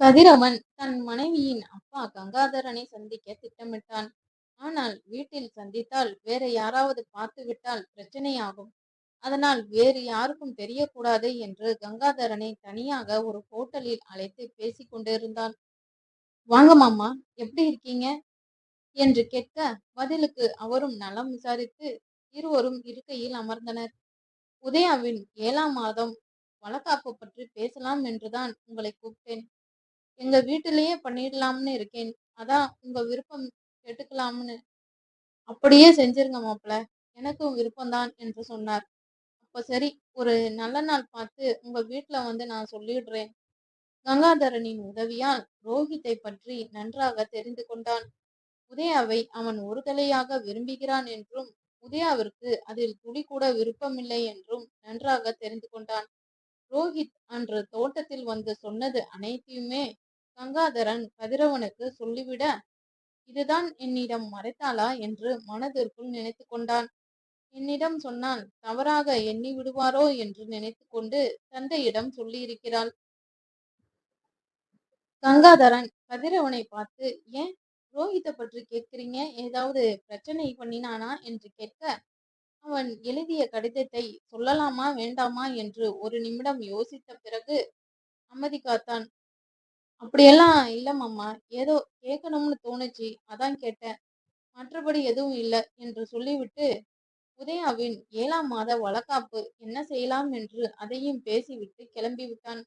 கதிரவன் தன் மனைவியின் அப்பா கங்காதரனை சந்திக்க திட்டமிட்டான். ஆனால் வீட்டில் சந்தித்தால் வேற யாராவது பார்த்துவிட்டால் பிரச்சனையாகும். அதனால் வேறு யாருக்கும் தெரியக்கூடாது என்று கங்காதரனை தனியாக ஒரு ஹோட்டலில் அழைத்து பேசிக் கொண்டிருந்தான். வாங்க மாமா, எப்படி இருக்கீங்க என்று கேட்க, பதிலுக்கு அவரும் நலம் விசாரித்து இருவரும் இருக்கையில் அமர்ந்தனர். உதயாவின் 7ஆம் மாதம் வளகாப்பு பற்றி பேசலாம் என்றுதான் உங்களை கூப்பிட்டேன். எங்க வீட்டிலேயே பண்ணிடலாம்னு இருக்கேன். அதான் உங்க விருப்பம் கேட்டுக்கலாம்னு. அப்படியே செஞ்சிருங்க மாப்பிள. எனக்கும் விருப்பம்தான் என்று சொன்னார். அப்ப சரி, ஒரு நல்ல நாள் பார்த்து உங்க வீட்ல வந்து நான் சொல்லிடுறேன். கங்காதரனின் உதவியால் ரோஹித்தை பற்றி நன்றாக தெரிந்து கொண்டான். உதயாவை அவன் ஒருதலையாக விரும்புகிறான் என்றும், உதயாவிற்கு அதில் துளி கூட விருப்பமில்லை என்றும் நன்றாக தெரிந்து கொண்டான். ரோஹித் அன்று தோட்டத்தில் வந்து சொன்னது அனைத்தையுமே கங்காதரன் கதிரவனுக்கு சொல்லிவிட, இதுதான் என்னிடம் மறைத்தாளா என்று மனதிற்குள் நினைத்து கொண்டான். என்னிடம் சொன்னால் தவறாக எண்ணி விடுவாரோ என்று நினைத்து கொண்டு தந்தையிடம் சொல்லியிருக்கிறாள். கங்காதரன் கதிரவனை பார்த்து, ஏன் ரோஹித்தை பற்றி கேட்கிறீங்க? ஏதாவது பிரச்சனை பண்ணினானா என்று கேட்க, அவன் எழுதிய கடிதத்தை சொல்லலாமா வேண்டாமா என்று ஒரு நிமிடம் யோசித்த பிறகு அமைதி காத்தான். அப்படியெல்லாம் இல்ல மாமா. ஏதோ கேட்கணும்னு தோணுச்சு. அதான் கேட்டேன். மற்றபடி எதுவும் இல்ல என்று சொல்லிவிட்டு, உதயாவின் 7ஆம் மாத வளகாப்பு என்ன செய்யலாம் என்று அதையும் பேசிவிட்டு கிளம்பிவிட்டான்.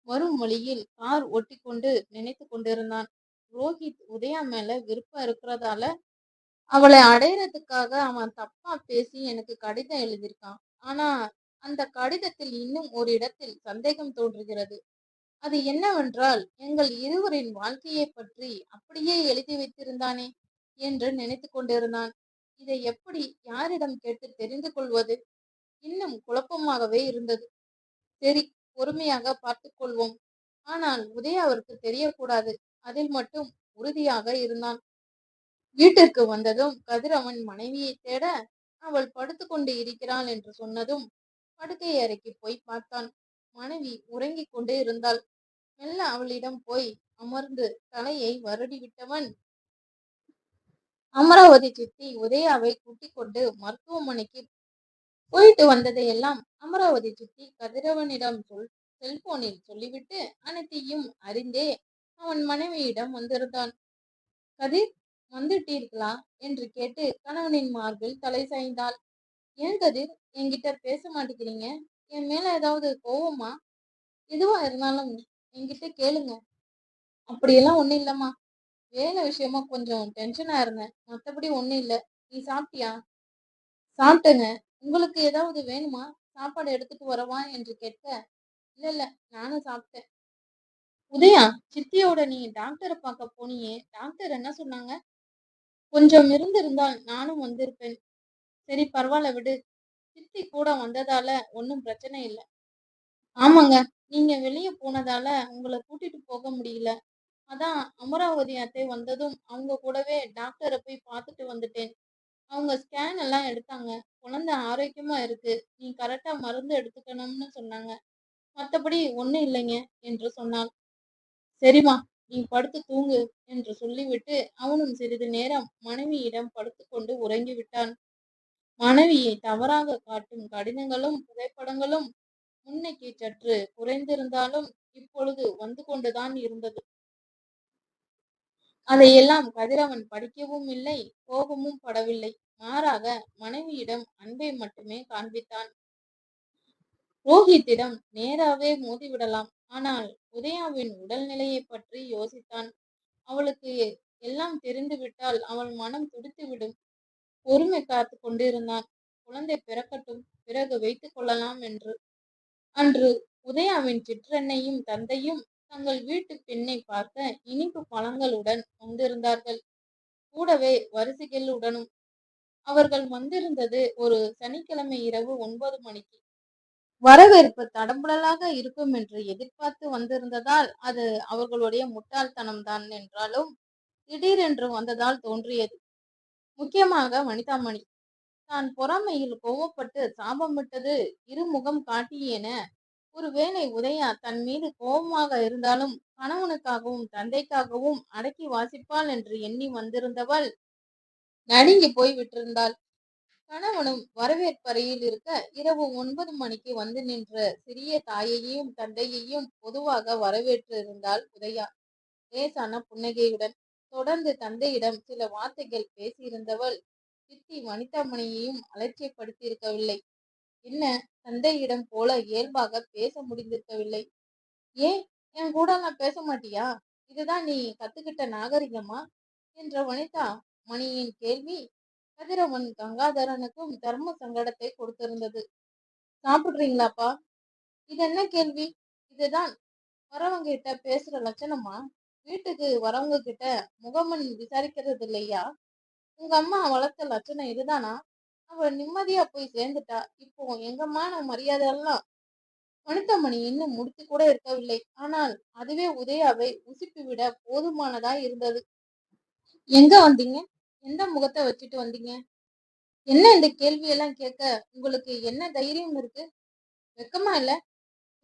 வரும் வழியில் கார் ஓட்டிக்கொண்டு நினைத்து கொண்டிருந்தான். ரோஹித் உதயா மேல விருப்பம் இருக்கிறதால அவளை அடையறதுக்காக அவன் தப்பா பேசி எனக்கு கடிதம் எழுதியிருக்கான். ஆனா அந்த கடிதத்தில் இன்னும் ஒரு இடத்தில் சந்தேகம் தோன்றுகிறது. அது என்னவென்றால், எங்கள் இருவரின் வாழ்க்கையை பற்றி அப்படியே எழுதி வைத்திருந்தானே என்று நினைத்து கொண்டிருந்தான். இதை எப்படி யாரிடம் கேட்டு தெரிந்து கொள்வது? இன்னும் குழப்பமாகவே இருந்தது. சரி, பொறுமையாக பார்த்துக் கொள்வோம். ஆனால் உதயாவிற்கு தெரியக்கூடாது. அதில் மட்டும் உறுதியாக இருந்தான். வீட்டிற்கு வந்ததும் கதிரவன் மனைவியை தேட, அவள் படுத்துக்கொண்டு இருக்கிறாள் என்று சொன்னதும் படுக்கை அறைக்கு போய் பார்த்தான். மனைவி உறங்கிக் கொண்டே இருந்தாள். மெல்ல அவளிடம் போய் அமர்ந்து தலையை வருடிவிட்டவன், அமராவதி சித்தி உதயாவை கூட்டிக் கொண்டு மருத்துவமனைக்கு போயிட்டு வந்ததையெல்லாம் அமராவதி சித்தி கதிரவனிடம் செல்போனில் சொல்லிவிட்டு அனைத்தையும் அறிந்தே அவன் மனைவியிடம் வந்திருந்தான். கதிர், வந்துட்டீர்களா என்று கேட்டு கணவனின் மார்பில் தலை சாய்ந்தாள். ஏன் கதிர், என்கிட்ட பேச மாட்டேங்கிறீங்க? என் மேல ஏதாவது கோவமா? எதுவா இருந்தாலும் என்கிட்ட கேளுங்க. அப்படியெல்லாம் ஒண்ணும் இல்லம்மா. வேலை விஷயமா கொஞ்சம் டென்ஷனா இருந்தேன். மத்தபடி ஒண்ணும் இல்ல. நீ சாப்பிட்டியா? சாப்பிட்டேங்க. உங்களுக்கு ஏதாவது வேணுமா? சாப்பாடு எடுத்துட்டு வரவா என்று கேட்க, இல்ல இல்ல, நானும் சாப்பிட்டேன். உதயா, சித்தியோட நீ டாக்டரை பார்க்க போனியே, டாக்டர் என்ன சொன்னாங்க? கொஞ்சம் இருந்திருந்தால் நானும் வந்திருப்பேன். சரி, பரவாயில்ல விடு. சித்தி கூட வந்ததால ஒன்றும் பிரச்சனை இல்ல. ஆமாங்க, நீங்க வெளியே போனதால உங்களை கூட்டிட்டு போக முடியல. அதான் அமராவதி அத்தை வந்ததும் அவங்க கூடவே டாக்டரை போய் பார்த்துட்டு வந்துட்டேன். அவங்க ஸ்கேன் எல்லாம் எடுத்தாங்க. குழந்தை ஆரோக்கியமா இருக்கு. நீ கரெக்டா மருந்து எடுத்துக்கணும்னு சொன்னாங்க. மத்தபடி ஒண்ணும் இல்லைங்க என்று சொன்னான். சரிம்மா, நீ படுத்து தூங்கு என்று சொல்லிவிட்டு அவனும் சிறிது நேரம் மனைவியிடம் படுத்துக்கொண்டு உறங்கிவிட்டான். மனைவியை தவறாக காட்டும் கடிதங்களும் புகைப்படங்களும் முன்னைக்கு சற்று குறைந்திருந்தாலும் இப்பொழுது வந்து கொண்டுதான் இருந்தது. அதையெல்லாம் கதிரவன் படிக்கவும் இல்லை, கோபமும் படவில்லை. மாறாக மனைவியிடம் அன்பை மட்டுமே காண்பித்தான். ரோஹித்திடம் நேராவே மோதிவிடலாம். ஆனால் உதயாவின் உடல்நிலையை பற்றி யோசித்தான். அவளுக்கு எல்லாம் தெரிந்துவிட்டால் அவள் மனம் துடித்துவிடும். பொறுமை காத்து கொண்டிருந்தான். குழந்தை பிறக்கட்டும், பிறகு வைத்துக் கொள்ளலாம் என்று. அன்று உதயாவின் சிற்றன்னையும் தந்தையும் தங்கள் வீட்டு பெண்ணை பார்க்க இனிப்பு பழங்களுடன் வந்திருந்தார்கள். கூடவே வரிசைகளுடனும். அவர்கள் வந்திருந்தது ஒரு சனிக்கிழமை இரவு 9 மணிக்கு. வரவேற்பு தடபுடலாக இருக்கும் என்று எதிர்பார்த்து வந்திருந்ததால் அது அவர்களுடைய முட்டாள்தனம்தான் என்றாலும் திடீரென்று வந்ததால் தோன்றியது. முக்கியமாக வனிதாமணி தான் பொறாமையில் கோவப்பட்டு சாபமிட்டது இருமுகம் காட்டியேன ஒருவேளை உதயா தன் மீது கோபமாக இருந்தாலும் கணவனுக்காகவும் தந்தைக்காகவும் அடக்கி வாசிப்பாள் என்று எண்ணி வந்திருந்தவள் நடுங்கி போய் விட்டிருந்தாள். கணவனும் வரவேற்பறையில் இருக்க இரவு 9 மணிக்கு வந்து நின்ற சிறிய தாயையும் தந்தையையும் பொதுவாக வரவேற்றிருந்தாள் உதயா லேசான புன்னகையுடன். தொடர்ந்து தந்தையிடம் சில வார்த்தைகள் பேசியிருந்தவள் சித்தி வனிதாமணியையும் அலட்சியப்படுத்தியிருக்கவில்லை. என்ன, தந்தையிடம் போல இயல்பாக பேச முடிந்திருக்கவில்லை. ஏன், என் கூடலாம் பேச மாட்டியா? இதுதான் நீ கத்துக்கிட்ட நாகரிகமா? என்ற வனிதா மணியின் கேள்வி கதிரவன் கங்காதரனுக்கும் தர்ம சங்கடத்தை கொடுத்திருந்தது. சாப்பிடுறீங்களாப்பா? இது என்ன கேள்வி? இதுதான் வரவங்க கிட்ட பேசுற லட்சணமா? வீட்டுக்கு வரவங்க கிட்ட முகமன் விசாரிக்கிறது இல்லையா? உங்க அம்மா வளர்த்த லட்சணம் இதுதானா? அவ நிம்மதியா போய் சேர்ந்துட்டா. இப்போ எங்கம்மான மரியாதை எல்லாம். வனிதாமணி இன்னும் முடித்து கூட இருக்கவில்லை. ஆனால் அதுவே உதயாவை உசுப்பிவிட போதுமானதா இருந்தது. எங்க வந்தீங்க? எந்த முகத்தை வச்சுட்டு வந்தீங்க? என்ன இந்த கேள்வியெல்லாம் கேட்க உங்களுக்கு என்ன தைரியம் இருக்கு? வெக்கமா இல்ல?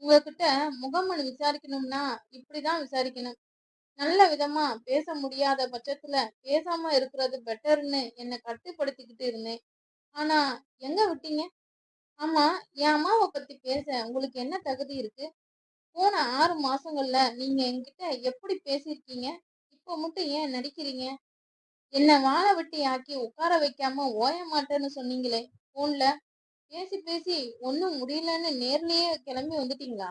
உங்ககிட்ட முகமன் விசாரிக்கணும்னா இப்படிதான் விசாரிக்கணும். நல்ல விதமா பேச முடியாத பட்சத்துல பேசாம இருக்கிறது பெட்டர்னு என்னை கட்டுப்படுத்திக்கிட்டு இருந்தேன். ஆனா எங்க விட்டீங்க? ஆமா, என் அம்மாவை பத்தி பேச உங்களுக்கு என்ன தகுதி இருக்கு? போன 6 மாசங்கள்ல நீங்க என்கிட்ட எப்படி பேசியிருக்கீங்க? இப்போ மட்டும் ஏன் நடிக்கிறீங்க? என்ன வாழ வெட்டி ஆக்கி உட்கார வைக்காம ஓய மாட்டேன்னு சொன்னீங்களே போன்ல. பேசி பேசி ஒண்ணும் முடியலன்னு நேர்லயே கிளம்பி வந்துட்டீங்களா?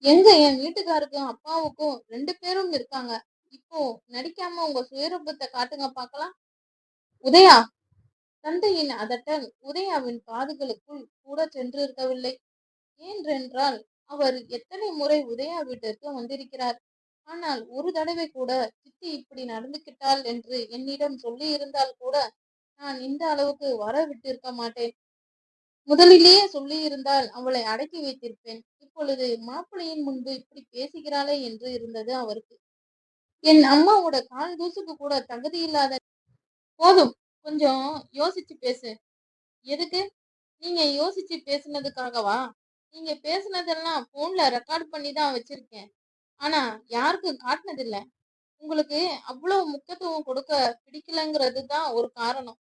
எங்க என் வீட்டுக்காருக்கும் அப்பாவுக்கும் 2 பேரும் இருக்காங்க. இப்போ நடிக்காம உங்க சுயரூபத்தை காட்டுங்க பார்க்கலாம். உதயா! தந்தையின் அதட்டல் உதயாவின் காதுகளுக்குள் கூட சென்றிருக்கவில்லை. ஏனென்றால் அவர் எத்தனை முறை உதயா வீட்டிற்கு வந்திருக்கிறார். ஆனால் ஒரு தடவை கூட சித்தி இப்படி நடந்துகிட்டாள் என்று என்னிடம் சொல்லி இருந்தால் கூட நான் இந்த அளவுக்கு வர விட்டிருக்க மாட்டேன். முதலிலேயே சொல்லியிருந்தால் அவளை அடக்கி வைத்திருப்பேன். இப்பொழுது மாப்பிள்ளையின் முன்பு இப்படி பேசுகிறாளே என்று இருந்தது அவருக்கு. என் அம்மாவோட கால் தூசுக்கு கூட தகுதி இல்லாத. போதும், கொஞ்சம் யோசிச்சு பேசு. எதுக்கு? நீங்க யோசிச்சு பேசுனதுக்காகவா? நீங்க பேசுனதெல்லாம் போன்ல ரெக்கார்ட் பண்ணி தான் வச்சிருக்கேன். ஆனா யாருக்கும் காட்டினதில்ல. உங்களுக்கு அவ்வளவு முக்கியத்துவம் கொடுக்க பிடிக்கலங்கிறது தான் ஒரு காரணம்.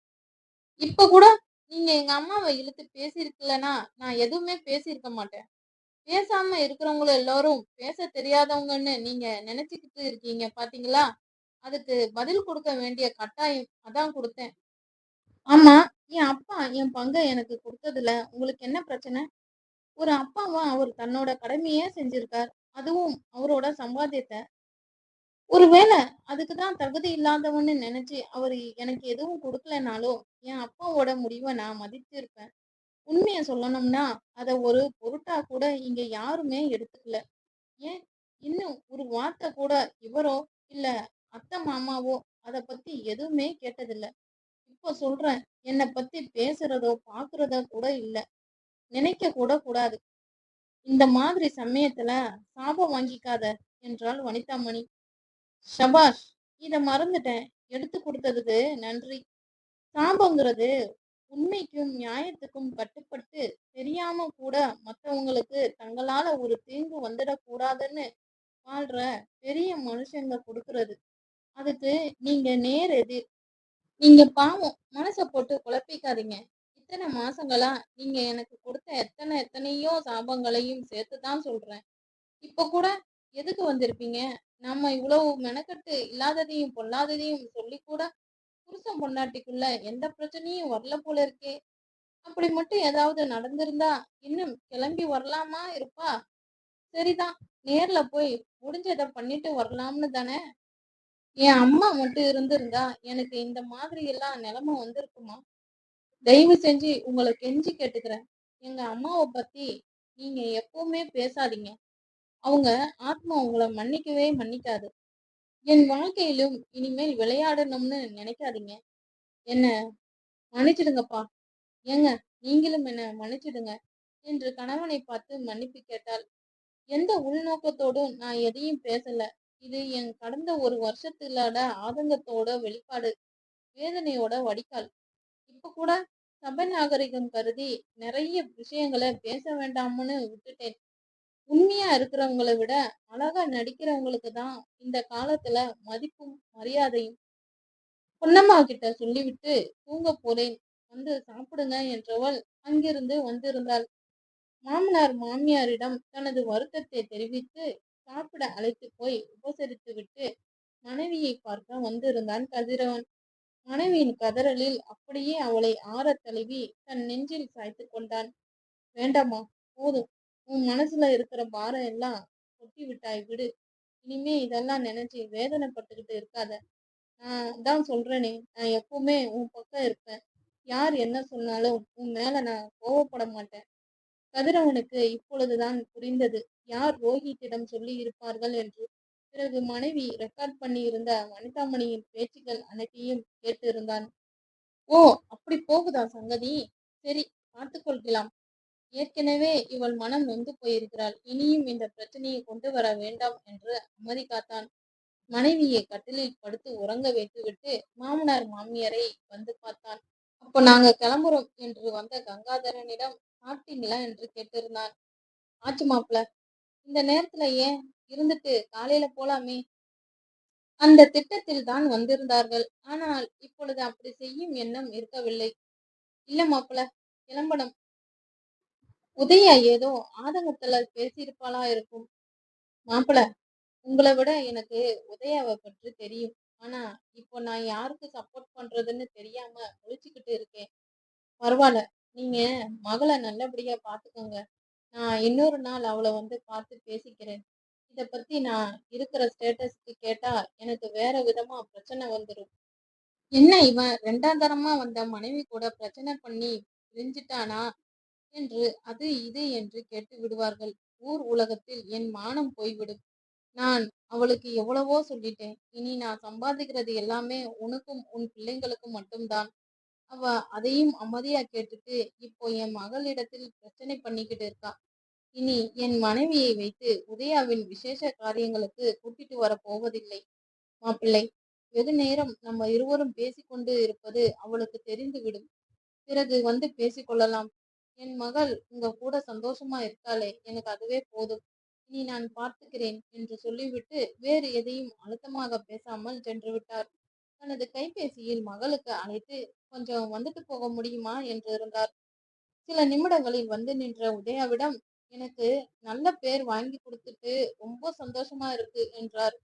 இப்ப கூட நீங்க எங்க அம்மாவை இழுத்து பேசியிருக்கலனா நான் எதுவுமே பேசியிருக்க மாட்டேன். பேசாம இருக்கிறவங்கள எல்லாரும் பேச தெரியாதவங்கன்னு நீங்க நினைச்சுக்கிட்டு இருக்கீங்க பாத்தீங்களா? அதுக்கு பதில் கொடுக்க வேண்டிய கட்டாயம் அதான் கொடுத்தேன். ஆமா, என் அப்பா என் பங்கை எனக்கு கொடுத்ததுல உங்களுக்கு என்ன பிரச்சனை? ஒரு அப்பாவா அவர் தன்னோட கடமையே செஞ்சிருக்கார். அதுவும் அவரோட சம்பாத்தியத்தை. ஒருவேளை அதுக்குதான் தகுதி இல்லாதவன்னு நினைச்சு அவரு எனக்கு எதுவும் கொடுக்கலனாலும் என் அப்பாவோட முடிவை நான் மதிச்சிருப்பேன். உண்மைய சொல்லணும்னா அத ஒரு பொருட்டா கூட இங்க யாருமே எடுத்துக்கல. ஏன், இன்னும் ஒரு வார்த்தை கூட இவரோ இல்ல அத்தை மாமாவோ அத பத்தி எதுவுமே கேட்டதில்ல. இப்ப சொல்றேன், என்னை பத்தி பேசுறதோ பாக்குறதோ கூட இல்ல. நினைக்க கூட கூடாது. இந்த மாதிரி சமயத்துல சாபம் வாங்கிக்காத என்றாள் வனிதாமணி. ஷபாஷ், இத மறந்துட்டேன். எடுத்து கொடுத்ததுக்கு நன்றி. சாபங்கிறது உண்மைக்கும் நியாயத்துக்கும் கட்டுப்பட்டு தெரியாம கூட மத்தவங்களுக்கு தங்களால ஒரு தீங்கு வந்துடக்கூடாதுன்னு வாழ்ற பெரிய மனுஷங்க கொடுக்கறது. அதுக்கு நீங்க நேர் எதிர். நீங்க பாவம், மனச போட்டு குழப்பிக்காதீங்க. இத்தனை மாசங்களா நீங்க எனக்கு கொடுத்த எத்தனையோ சாபங்களையும் சேர்த்துதான் சொல்றேன். இப்ப கூட எதுக்கு வந்திருப்பீங்க? நம்ம இவ்வளவு மெனக்கட்டு இல்லாததையும் பொல்லாததையும் சொல்லி கூட புருஷன் பொண்டாட்டிக்குள்ள எந்த பிரச்சனையும் வரல போல இருக்கே. அப்படி மட்டும் ஏதாவது நடந்திருந்தா இன்னும் கிளம்பி வரலாமா இருப்பா? சரிதான், நேர்ல போய் முடிஞ்சதை பண்ணிட்டு வரலாம்னு தானே. என் அம்மா மட்டும் இருந்திருந்தா எனக்கு இந்த மாதிரி எல்லாம் நிலைமை வந்திருக்குமா? தயவு செஞ்சு உங்களை கெஞ்சி கேட்டுக்கிறேன். எங்க அம்மாவை பத்தி நீங்க எப்பவுமே பேசாதீங்க. அவங்க ஆத்மா உங்களை மன்னிக்கவே மன்னிக்காது. என் வாழ்க்கையிலும் இனிமேல் விளையாடணும்னு நினைக்காதீங்க. என்ன மன்னிச்சிடுங்கப்பா. ஏங்க, நீங்களும் என்ன மன்னிச்சிடுங்க என்று கணவனை பார்த்து மன்னிப்பு கேட்டாள். எந்த உள்நோக்கத்தோடும் நான் எதையும் பேசல. இது என் கடந்த ஒரு வருஷத்துலோட ஆதங்கத்தோட வெளிப்பாடு, வேதனையோட வடிகால். இப்ப கூட சபை நாகரிகம் கருதி நிறைய விஷயங்களை பேச வேண்டாம்னு விட்டுட்டேன். உண்மையா இருக்கிறவங்கள விட அழகா நடிக்கிறவங்களுக்கு தான் இந்த காலத்துல மதிப்பும் மரியாதையும். பொன்னம்மா கிட்ட சொல்லிவிட்டு தூங்க போறேன், வந்து சாப்பிடுங்க என்றவள் அங்கிருந்து வந்திருந்தாள். மாமனார் மாமியாரிடம் தனது வருத்தத்தை தெரிவித்து சாப்பிட அழைத்து போய் உபசரித்து விட்டு மனைவியை பார்க்க வந்திருந்தான் கதிரவன். மனைவியின் கதறலில் அப்படியே அவளை ஆறத் தழுவி தன் நெஞ்சில் சாய்த்து கொண்டான். வேண்டாமா, போதும். உன் மனசுல இருக்கிற பாரம் எல்லாம் கொட்டி விட்டாய், விடு. இனிமே இதெல்லாம் நினைச்சு வேதனைப்பட்டுக்கிட்டு இருக்காத. நான் தான் சொல்றேனே, நான் எப்பவுமே உன் பக்கம் இருப்பேன். யார் என்ன சொன்னாலும் உன் மேல நான் கோவப்பட மாட்டேன். கதிரவனுக்கு இப்பொழுதுதான் புரிந்தது, யார் ரோஹித்திடம் சொல்லி இருப்பார்கள் என்று. பிறகு மனைவி ரெக்கார்ட் பண்ணி இருந்த வனிதாமணியின் பேச்சுக்கள் அனைத்தையும் கேட்டு இருந்தான். ஓ, அப்படி போகுதா சங்கதி? சரி, பார்த்துக் கொள்கலாம். ஏற்கனவே இவள் மனம் நொந்து போயிருக்கிறாள். இனியும் இந்த பிரச்சனையை கொண்டு வர வேண்டாம் என்று அமைதி காத்தான். மனைவியை கட்டிலில் படுத்து உறங்க வைத்துவிட்டு மாமனார் மாமியாரை வந்து பார்த்தான். அப்போ நாங்க கிளம்புறோம் என்று வந்த கங்காதரனிடம் சாப்பிட்டீங்களா என்று கேட்டிருந்தான். ஆச்சு மாப்பிள. இந்த நேரத்துல ஏன்? இருந்துட்டு காலையில போலாமே. அந்த திட்டத்தில் தான் வந்திருந்தார்கள். ஆனால் இப்பொழுது அப்படி செய்யும் எண்ணம் இருக்கவில்லை. இல்ல மாப்பிள, கிளம்பணும். உதயா ஏதோ ஆதங்கத்துல பேசியிருப்பாளா இருக்கும். மாப்பிள, உங்களை விட எனக்கு உதயாவை பற்றி தெரியும். ஆனா இப்போ நான் யாருக்கு சப்போர்ட் பண்றதுன்னு தெரியாம முழிச்சுக்கிட்டு இருக்கேன். பரவாயில்ல, நீங்க மகளை நல்லபடியா பாத்துக்கோங்க. நான் இன்னொரு நாள் அவளை வந்து பார்த்து பேசிக்கிறேன். இத பத்தி நான் இருக்கிற ஸ்டேட்டஸ்க்கு கேட்டா எனக்கு வேற விதமா பிரச்சனை வந்துடும். என்ன இவன் ரெண்டாம் தரமா வந்த மனைவி கூட பிரச்சனை பண்ணி பிரிஞ்சிட்டானா என்று அது இது என்று கேட்டு விடுவார்கள். ஊர் உலகத்தில் என் மானம் போய்விடும். நான் அவளுக்கு எவ்வளவோ சொல்லிட்டேன். இனி நான் சம்பாதிக்கிறது எல்லாமே உனக்கும் உன் பிள்ளைங்களுக்கும் மட்டும்தான். அவ அதையும் அமைதியா கேட்டுட்டு இப்போ என் மகளிடத்தில் பிரச்சனை பண்ணிக்கிட்டு இருக்கா. இனி என் மனைவியை வைத்து உதயாவின் விசேஷ காரியங்களுக்கு கூட்டிட்டு வர போவதில்லை. மாப்பிள்ளை, வெகு நேரம் நம்ம இருவரும் பேசிக்கொண்டு இருப்பது அவளுக்கு தெரிந்துவிடும். பிறகு வந்து பேசிக்கொள்ளலாம். என் மகள் உங்க கூட சந்தோஷமா இருக்காளே, எனக்கு அதுவே போதும். இனி நான் பார்த்துக்கிறேன் என்று சொல்லிவிட்டு வேறு எதையும் அழுத்தமாக பேசாமல் சென்று விட்டார். தனது கைபேசியில் மகளுக்கு அழைத்து கொஞ்சம் வந்துட்டு போக முடியுமா என்று இருந்தார். சில நிமிடங்களில் வந்து நின்ற உதயாவிடம், எனக்கு நல்ல பேர் வாங்கி கொடுத்துட்டு ரொம்ப சந்தோஷமா இருக்கு என்றார்.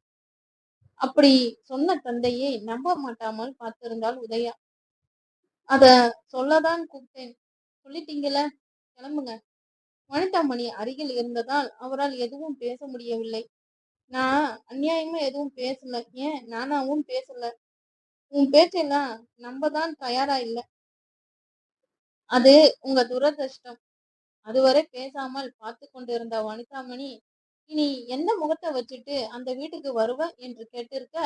அப்படி சொன்ன தந்தையை நம்ப மாட்டாமல் பார்த்திருந்தாள் உதயா. அத சொல்லதான் கூப்பிட்டேன். சொல்லிட்டீங்கல்ல, கிளம்புங்க. வனிதாமணி அருகில் இருந்ததால் அவரால் எதுவும் பேச முடியவில்லை. நான் அநியாயமா எதுவும் பேசல. ஏன், நானாவும் பேசல. உன் பேச்செல்லாம் நம்பதான் தயாரா இல்ல. அது உங்க துரதிர்ஷ்டம். அதுவரை பேசாமல் பார்த்து கொண்டிருந்த வனிதாமணி, இனி எந்த முகத்தை வச்சுட்டு அந்த வீட்டுக்கு வருவ என்று கேட்டிருக்க.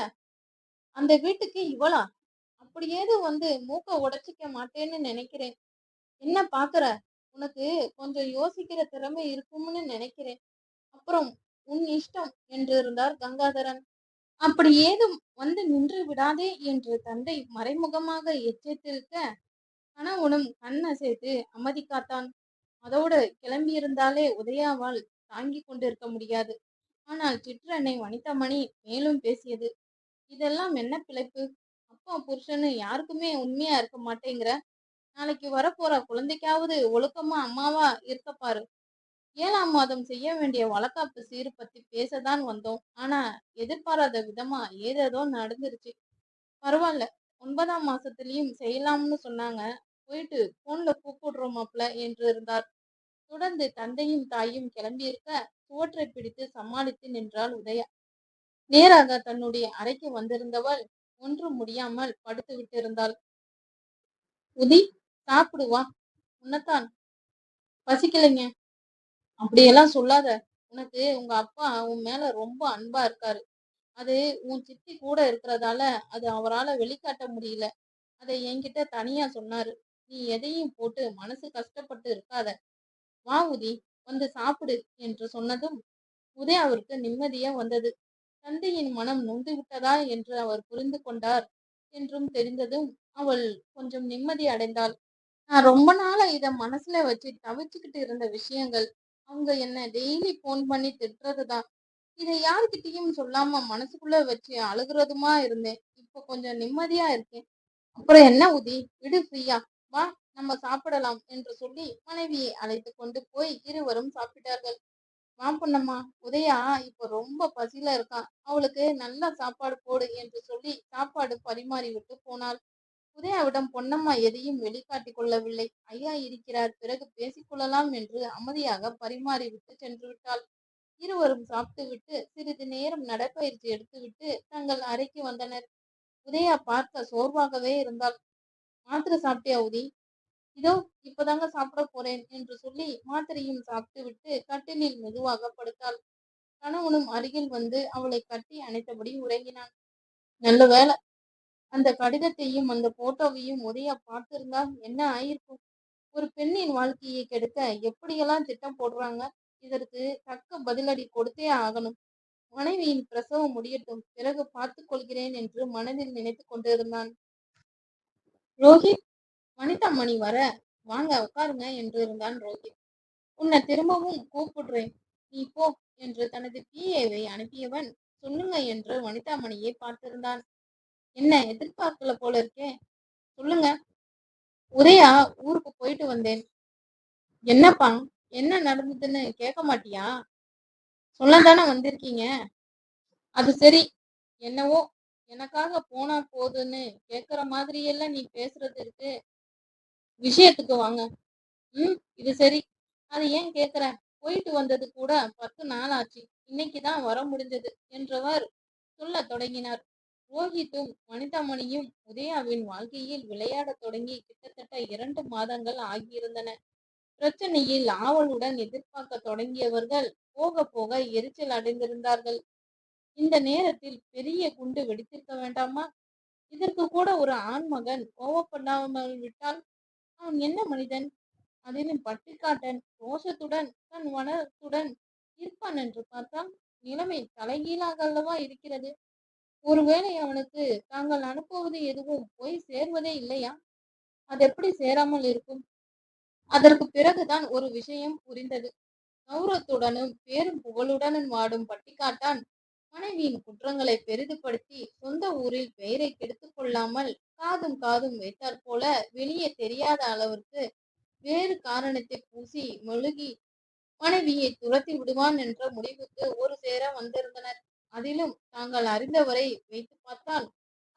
அந்த வீட்டுக்கு இவளா? அப்படி ஏதோ வந்து மூக்க உடைச்சிக்க மாட்டேன்னு நினைக்கிறேன். என்ன பாக்குற? உனக்கு கொஞ்சம் யோசிக்கிற திறமை இருக்கும்னு நினைக்கிறேன். அப்புறம் உன் இஷ்டம் என்றிருந்தார் கங்காதரன். அப்படி ஏதும் வந்து நின்று விடாதே என்று தந்தை மறைமுகமாக எச்சரித்திருக்க கணவனும் கண் அசைத்து அமைதி காத்தான். அதோடு கிளம்பியிருந்தாலே உதயாவால் தாங்கிக் கொண்டிருக்க முடியாது. ஆனால் சிற்றன்னை வனிதாமணி மேலும் பேசியது. இதெல்லாம் என்ன பிழைப்பு? அப்பா புருஷன்னு யாருக்குமே உண்மையா இருக்க மாட்டேங்கிற. நாளைக்கு வரப்போற குழந்தைக்காவது ஒழுக்கமா அம்மாவா இருக்க பாரு. 7ஆம் மாதம் செய்ய வேண்டிய வளகாப்பு சீரு பத்தி பேசதான் வந்தோம். ஆனா எதிர்பாராத விதமா ஏதேதோ நடந்துருச்சு. பரவாயில்ல, 9ஆம் மாசத்துலயும் செய்யலாம்னு சொன்னாங்க. போயிட்டு போன்ல கூப்பிடுறோம் மாப்ள என்று இருந்தார். தொடர்ந்து தந்தையும் தாயும் கிளம்பியிருக்க சுவற்றை பிடித்து சமாளித்து நின்றாள் உதயா. நேராக தன்னுடைய அறைக்கு வந்திருந்தவள் ஒன்றும் முடியாமல் படுத்து விட்டிருந்தாள். உதி, சாப்பிடு வா. உன்னத்தான். பசிக்கலைங்க. அப்படியெல்லாம் சொல்லாத. உனக்கு உங்க அப்பா உன் மேல ரொம்ப அன்பா இருக்காரு. அது உன் சித்தி கூட இருக்கிறதால அது அவரால வெளிக்காட்ட முடியல. அதை என்கிட்ட தனியா சொன்னாரு. நீ எதையும் போட்டு மனசு கஷ்டப்பட்டு இருக்காத. வா உதி, வந்து சாப்பிடு என்று சொன்னதும் உதயாவிற்கு நிம்மதியா வந்தது. தந்தையின் மனம் நொந்து விட்டதா என்று அவர் புரிந்து கொண்டார் என்றும் தெரிந்ததும் அவள் கொஞ்சம் நிம்மதி அடைந்தாள். நான் ரொம்ப நாளா இத மனசுல வச்சு தவிச்சுக்கிட்டு இருந்த விஷயங்கள் அவங்க என்ன டெய்லி ஃபோன் பண்ணி திட்டுறதுதான். இதை யார்கிட்டயும் சொல்லாம மனசுக்குள்ள வச்சு அழுகுறதுமா இருந்தேன். இப்போ கொஞ்சம் நிம்மதியா இருக்கேன். அப்புறம் என்ன உதி, விடு ஃப்ரீயா. வா, நம்ம சாப்பிடலாம் என்று சொல்லி மனைவியை அழைத்து கொண்டு போய் இருவரும் சாப்பிட்டார்கள். வா பொன்னம்மா, உதயா இப்போ ரொம்ப பசியில இருக்கான். அவளுக்கு நல்லா சாப்பாடு போடு என்று சொல்லி சாப்பாடு பரிமாறி விட்டு போனாள். உதயாவிடம் பொன்னம்மா எதையும் வெளிக்காட்டிக் கொள்ளவில்லை. ஐயா இருக்கிறார், பிறகு பேசிக்கொள்ளலாம் என்று அமைதியாக பரிமாறிவிட்டு சென்று விட்டாள். இருவரும் சாப்பிட்டுவிட்டு சிறிது நேரம் நடைப்பயிற்சி எடுத்துவிட்டு தங்கள் அறைக்கு வந்தனர். உதயா பார்க்க சோர்வாகவே இருந்தாள். மாத்திரை சாப்பிட்டியா உதி? இதோ இப்பதாங்க சாப்பிட போறேன் என்று சொல்லி மாத்திரையும் சாப்பிட்டு விட்டு கட்டிலில் மெதுவாக படுத்தாள். கணவனும் அருகில் வந்து அவளை கட்டி அணைத்தபடி உறங்கினான். நல்ல வேளை, அந்த கடிதத்தையும் அந்த போட்டோவையும் உதயா பார்த்திருந்தா என்ன ஆயிருக்கும்? ஒரு பெண்ணின் வாழ்க்கையை கெடுக்க எப்படியெல்லாம் திட்டம் போடுறாங்க. இதற்கு தக்க பதிலடி கொடுத்தே ஆகணும். மனைவியின் பிரசவம் முடியட்டும், பிறகு பார்த்துக் கொள்கிறேன் என்று மனதில் நினைத்து கொண்டிருந்தான். ரோஹித், வனிதா மணி வர, வாங்க உட்காருங்க என்று இருந்தான் ரோஹித். உன்னை திரும்பவும் கூப்பிடுறேன், நீ போ என்று தனது பிஏவை அனுப்பியவன் சொல்லுங்க என்று வனிதாமணியை பார்த்திருந்தான். என்ன எதிர்பார்க்கல போல இருக்கே, சொல்லுங்க. உதயா ஊருக்கு போயிட்டு வந்தேன். என்னப்பா, என்ன நடந்ததுன்னு கேட்க மாட்டியா? சொல்லதானே வந்திருக்கீங்க. அது சரி, என்னவோ எனக்காக போனா போதுன்னு கேக்குற மாதிரியெல்லாம் நீ பேசுறது இருக்கு. விஷயத்துக்கு வாங்க. இது சரி. அது ஏன் கேக்குற? போயிட்டு வந்தது கூட 10 நாள் ஆச்சு. இன்னைக்குதான் வர முடிஞ்சது என்றவர் சொல்லத் தொடங்கினார். ரோஹித்தும் வனிதாமணியும் உதயாவின் வாழ்க்கையில் விளையாடத் தொடங்கி கிட்டத்தட்ட 2 மாதங்கள் ஆகியிருந்தன. பிரச்சனையில் ஆவலுடன் எதிர்பார்க்க தொடங்கியவர்கள் போக போக எரிச்சல் அடைந்திருந்தார்கள். இந்த நேரத்தில் பெரிய குண்டு வெடித்திருக்க வேண்டாமா? இதற்கு கூட ஒரு ஆண்மகன் கோவப்படாமல் விட்டால் அவன் என்ன மனிதன்? அதிலும் பட்டிக்காட்டன் ரோஷத்துடன் தன் வனத்துடன் இருப்பான் என்று பார்த்தால் நிலைமை தலைகீழாக அல்லவா இருக்கிறது. ஒருவேளை அவனுக்கு தாங்கள் அனுப்புவது எதுவும் போய் சேர்வதே இல்லையா? அது எப்படி சேராமல் இருக்கும்? அதற்கு பிறகுதான் ஒரு விஷயம் புரிந்தது. கௌரவத்துடனும் பேரும் புகழுடனும் வாடும் பட்டிக்காட்டான் மனைவியின் குற்றங்களை பெரிதுபடுத்தி சொந்த ஊரில் பெயரை கெடுத்துக் கொள்ளாமல் காதும் காதும் வைத்தாற் போல வெளியே தெரியாத அளவிற்கு வேறு காரணத்தை பூசி மெழுகி மனைவியை துரத்தி விடுவான் என்ற முடிவுக்கு ஒரு சேர வந்திருந்தனர். அதிலும் தாங்கள் அறிந்தவரை வைத்து பார்த்தால்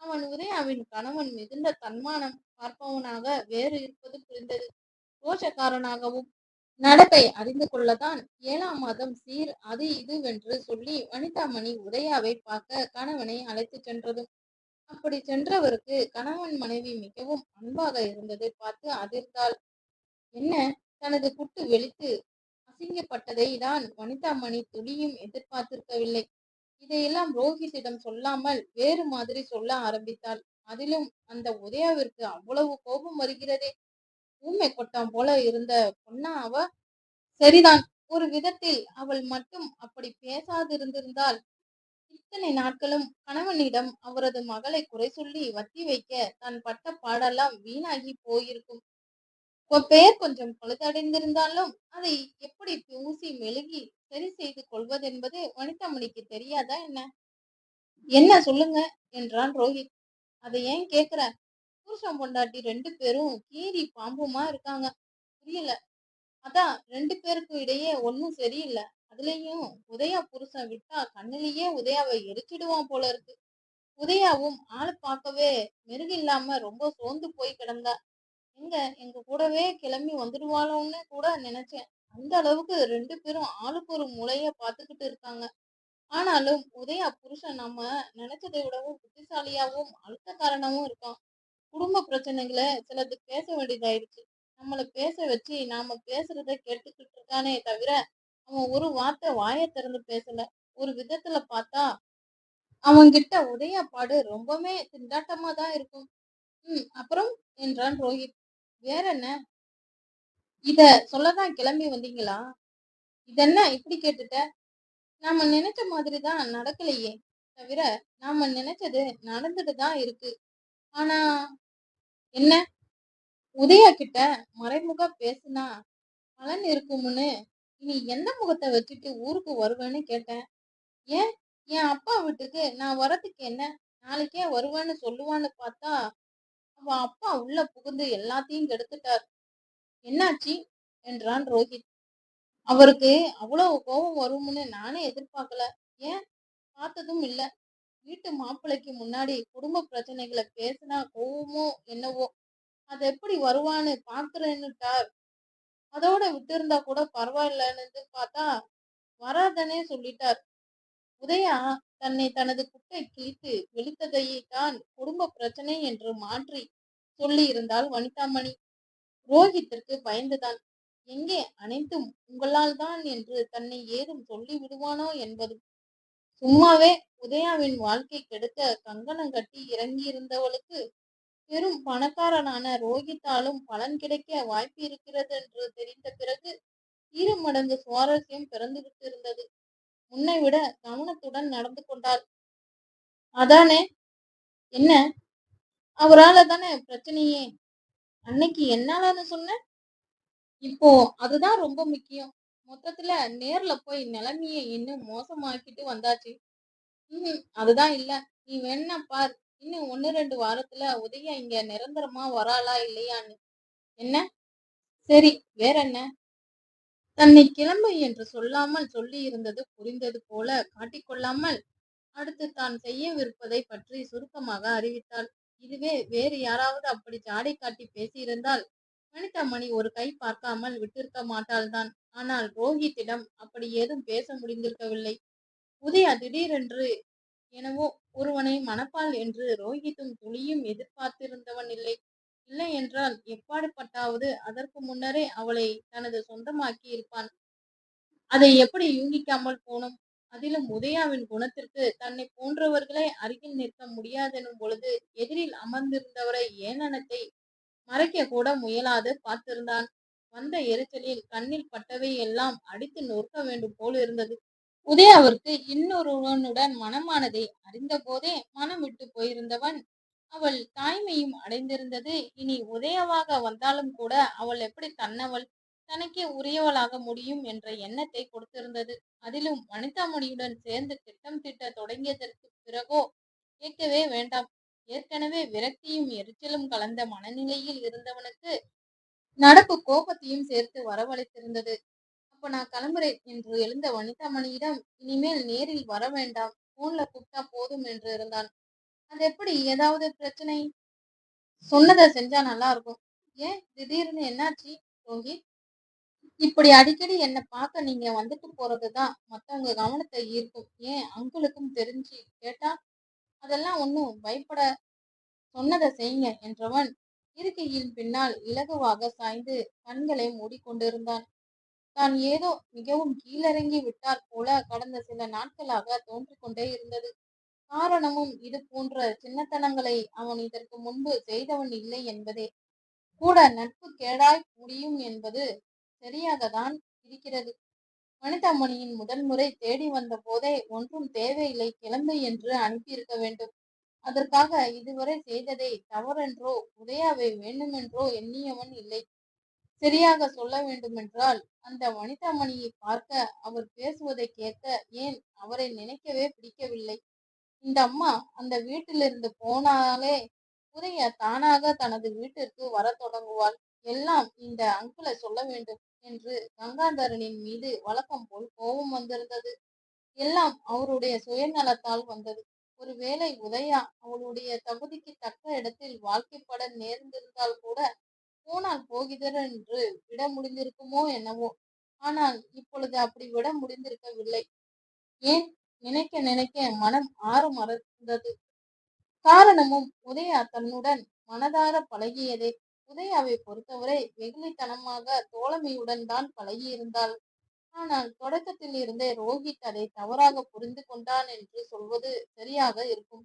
அவன் உதயாவின் கணவன் மிகுந்த தன்மானம் பார்ப்பவனாக வேறு இருப்பது புரிந்தது. ரோஷக்காரனாகவும். நடப்பை அறிந்து கொள்ளத்தான் 7ஆம் மாதம் சீர் அது இதுவென்று சொல்லி வனிதாமணி உதயாவை பார்க்க கணவனை அழைத்து சென்றதும், அப்படி சென்றவருக்கு கணவன் மனைவி மிகவும் அன்பாக இருந்ததை பார்த்து அதிர்ந்தாள். என்ன, தனது குட்டு வெளித்து அசிங்கப்பட்டதை தான் வனிதாமணி துளியும் எதிர்பார்த்திருக்கவில்லை. இதையெல்லாம் ரோஹித்திடம் சொல்லாமல் வேறு மாதிரி சொல்ல ஆரம்பித்தாள். அதிலும் அந்த உதயாவிற்கு அவ்வளவு கோபம் வருகிறதே. ஊமை கொட்டான் போல இருந்த பொண்ணா அவ? சரிதான், ஒரு விதத்தில் அவள் மட்டும் அப்படி பேசாதிருந்திருந்தால் இத்தனை நாட்களும் கணவனிடம் அவரது மகளை குறை சொல்லி வத்தி வைக்க தான் பட்ட பாடெல்லாம் வீணாகி போயிருக்கும். பெயர் கொஞ்சம் பழுதடைந்திருந்தாலும் அதை எப்படி பூசி மெழுகி சரி செய்து கொள்வதென்பது வனிதாமணிக்கு தெரியாதா என்ன? என்ன சொல்லுங்க என்றான் ரோஹித். அதை ஏன் கேக்குற? புருஷன் பொண்டாட்டி 2 பேரும் கீரி பாம்புமா இருக்காங்க. புரியல? அதான் 2 பேருக்கு இடையே ஒன்னும் சரியில்லை. அதுலயும் உதயா புருஷன் விட்டா கண்ணிலேயே உதயாவை எரிச்சிடுவான் போல இருக்கு. உதயாவும் ஆளு பார்க்கவே மெருகில்லாம ரொம்ப சோர்ந்து போய் கிடந்தா. எங்க கூடவே கிளம்பி வந்துடுவாளோன்னு கூட நினைச்சேன். அந்த அளவுக்கு 2 பேரும் ஆளுக்கு ஒரு மூலைய பார்த்துக்கிட்டு இருக்காங்க. ஆனாலும் உதயா புருஷன் நம்ம நினைச்சதை விடவும் புத்திசாலியாவும் அழுத்தக்காரனாவும் இருக்கான். குடும்ப பிரச்சனைகளை சிலது பேச வேண்டியதாயிடுச்சு. நம்மளை பேச வச்சு நாம பேசுறத கேட்டுக்கிட்டு இருக்கானே தவிர அவன் ஒரு வார்த்தை வாயை திறந்து பேசல. ஒரு விதத்துல பார்த்தா அவன்கிட்ட உதயா பாடு ரொம்பவே திண்டாட்டமா தான் இருக்கும். அப்புறம் என்றான் ரோஹித். வேற என்ன? இத சொல்லதான் கிளம்பி வந்தீங்களா? இதென்ன இப்படி கேட்டுட்ட? நாம நினைச்ச மாதிரிதான் நடக்கலையே. தவிர நாம நினைச்சது நடந்துட்டு தான் இருக்கு. ஆனா என்ன? உதயா கிட்ட மறைமுக பேசுனா பலன் இருக்கும்னு இனி எந்த முகத்த வச்சுட்டு ஊருக்கு வருவேன்னு கேட்டேன். ஏன்? என் அப்பா வீட்டுக்கு நான் வரதுக்கு என்ன? நாளைக்கே வருவேன்னு சொல்லுவான்னு பார்த்தா, அவ அப்பா உள்ள புகுந்து எல்லாத்தையும் கெடுத்துட்டார். என்னாச்சு? என்றான் ரோஹித். அவருக்கு அவ்வளவு கோபம் வரும்னு நானே எதிர்பார்க்கல. ஏன்? பார்த்ததும் இல்ல. வீட்டு மாப்பிள்ளைக்கு முன்னாடி குடும்ப பிரச்சனைகள பேசினா கோவமோ என்னவோ. அது எப்படி வருவான்னு பார்க்கிறேன்னுட்டார். அதோட விட்டிருந்தா கூட பரவாயில்லன்னு பார்த்தா, வராதன்னே சொல்லிட்டார். உதயா தன்னை தனது குட்டை கிழித்து வெளித்ததையே தான் குடும்ப பிரச்சனை என்று மாற்றி சொல்லியிருந்தாள் வனிதாமணி. ரோஹித்திற்கு பயந்துதான். எங்கே அனைத்தும் உங்களால் தான் என்று தன்னை ஏதும் சொல்லி விடுவானோ என்பது. சும்மாவே உதயாவின் வாழ்க்கை கெடுக்க கங்கணம் கட்டி இறங்கியிருந்தவளுக்கு பெரும் பணக்காரனான ரோஹித்தாலும் பலன் கிடைக்க வாய்ப்பு இருக்கிறது என்று தெரிந்த பிறகு 2 மடங்கு சுவாரஸ்யம் பிறந்துவிட்டிருந்தது. முன்னை விட கவனத்துடன் நடந்து கொண்டாள். அதானே? என்ன? அவரால தானே பிரச்சனையே. அன்னைக்கு என்னாலன்னு சொன்ன? இப்போ அதுதான் ரொம்ப முக்கியம். மொத்தத்துல நேர்ல போய் நிலைமைய இன்னும் மோசமாக்கிட்டு வந்தாச்சு. அதுதான் இல்ல. நீ வேணா பார். இன்னும் 1, 2 வாரத்துல உதயா இங்க நிரந்தரமா வராளா இல்லையான்னு. என்ன? சரி, வேறென்ன? தன்னை கிளம்பு என்று சொல்லாமல் சொல்லியிருந்தது புரிந்தது போல காட்டிக்கொள்ளாமல், அடுத்து தான் செய்யவிருப்பதை பற்றி சுருக்கமாக அறிவித்தாள். இதுவே வேறு யாராவது அப்படி ஜாடை காட்டி பேசியிருந்தால், வனிதாமணி ஒரு கை பார்க்காமல் விட்டிருக்க மாட்டாள்தான். ஆனால் ரோஹித்திடம் அப்படி ஏதும் பேச முடிந்திருக்கவில்லை. உதயா திடீரென்று எனவோ ஒருவனை மணப்பாள் என்று ரோஹித்தும் துளியும் எதிர்பார்த்திருந்தவன் இல்லை. இல்லை என்றால் எப்பாடுபட்டாவது அதற்கு முன்னரே அவளை தனது சொந்தமாக்கி இருப்பான். அதை எப்படி யூகிக்காமல் போனோம்? அதிலும் உதயாவின் குணத்திற்கு தன்னை போன்றவர்களே அருகில் நிற்க முடியாதெனும் பொழுது எதிரில் அமர்ந்திருந்தவரை ஏளனத்தை மறைக்க கூட முயலாது பார்த்திருந்தான். வந்த எரிச்சலில் கண்ணில் பட்டவை எல்லாம் அடித்து நொறுக்க வேண்டும் போல் இருந்தது. உதயாவிற்கு இன்னொருவனுடன் மனமானதை அறிந்தபோதே மனம் விட்டு போயிருந்தவன் அவள் தாய்மையும் அடைந்திருந்தது. இனி உதயவாக வந்தாலும் கூட அவள் எப்படி தன்னவள், தனக்கே உரியவளாக முடியும் என்ற எண்ணத்தை கொடுத்திருந்தது. அதிலும் வனிதாமணியுடன் சேர்ந்து திட்டம் தீட்ட தொடங்கியதற்கு பிறகோ கேட்கவே வேண்டாம். ஏற்கனவே விரக்தியும் எரிச்சலும் கலந்த மனநிலையில் இருந்தவனுக்கு நடப்பு கோபத்தையும் சேர்த்து வரவழைத்திருந்தது. அப்ப நான் கிளம்புறேன் என்று எழுந்த வனிதாமணியிடம் இனிமேல் நேரில் வர வேண்டாம், போன்ல கூப்பிட்டா போதும் என்று இருந்தான். அது எப்படி? ஏதாவது பிரச்சனை? சொன்னதை செஞ்சா நல்லா இருக்கும். ஏன் திடீர்னு என்னாச்சு ரோஹித்? இப்படி அடிக்கடி என்ன பார்க்க நீங்க வந்துட்டு போறதுதான் மத்தவங்க கவனத்தை ஈர்க்கும். ஏன் அங்கிளுக்கும் தெரிஞ்சு கேட்டா? அதெல்லாம் ஒன்னும் பயப்பட, சொன்னதை செய்யுங்க என்றவன் இருக்கையின் பின்னால் இலகுவாக சாய்ந்து கண்களை மூடிக்கொண்டிருந்தான். தான் ஏதோ மிகவும் கீழிறங்கி விட்டாற் போல கடந்த சில நாட்களாக தோன்றிக் கொண்டே இருந்தது. காரணமும் இது போன்ற சின்னத்தனங்களை அவன் இதற்கு முன்பு செய்தவன் இல்லை என்பதே. கூட நட்பு கேடாய் முடியும் என்பது சரியாகத்தான் இருக்கிறது. வனிதாமணியின் முதன்முறை தேடி வந்த போதே ஒன்றும் தேவையில்லை, கிளம்பு என்று அனுப்பியிருக்க வேண்டும். அதற்காக இதுவரை செய்ததை தவறென்றோ உதயாவை வேண்டுமென்றோ எண்ணியவன் இல்லை. சரியாக சொல்ல வேண்டுமென்றால் அந்த வனிதாமணியை பார்க்க, அவர் பேசுவதை கேட்க, ஏன் அவரை நினைக்கவே பிடிக்கவில்லை. இந்த அம்மா அந்த வீட்டிலிருந்து போனாலே உதயா தானாக தனது வீட்டிற்கு வரத் தொடங்குவாள். எல்லாம் இந்த அங்கிளை சொல்ல வேண்டும் என்று கங்காதரனின் மீது வழக்கம் போல் கோபம் வந்திருந்தது. எல்லாம் அவருடைய சுயநலத்தால் வந்தது. ஒருவேளை உதயா அவளுடைய தகுதிக்கு தக்க இடத்தில் வாழ்க்கைப்பட நேர்ந்திருந்தால் கூட போனால் போகிறதென்று விட முடிந்திருக்குமோ என்னவோ. ஆனால் இப்பொழுது அப்படி விட முடிந்திருக்கவில்லை. ஏன்? நினைக்க நினைக்க மனம் ஆற மறந்தது. காரணமும் உதயா தன்னுடன் மனதார பழகியதே. உதயாவை பொறுத்தவரை வெகுளித்தனமாக தோழமையுடன் தான் பழகியிருந்தாள். ஆனால் தொடக்கத்தில் இருந்தே ரோஹித் அதை தவறாக புரிந்து கொண்டான் என்று சொல்வது சரியாக இருக்கும்.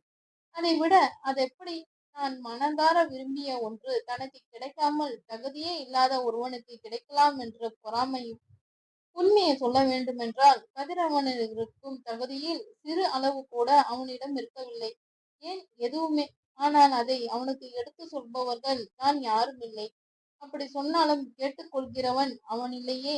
அதை விட அதெப்படி தான் மனதார விரும்பிய ஒன்று தனக்கு கிடைக்காமல் தகுதியே இல்லாத ஒருவனுக்கு கிடைக்கலாம் என்ற பொறாமையும். உண்மையை சொல்ல வேண்டுமென்றால் கதிரவனிற்கும் தகுதியில் சிறு அளவு கூட அவனிடம் இருக்கவில்லை. ஏன் எதுவுமே. ஆனால் அதை அவனுக்கு எடுத்து சொல்பவர்கள் தான் யாரும் இல்லை. அப்படி சொன்னாலும் கேட்டுக்கொள்கிறவன் அவனில்லையே.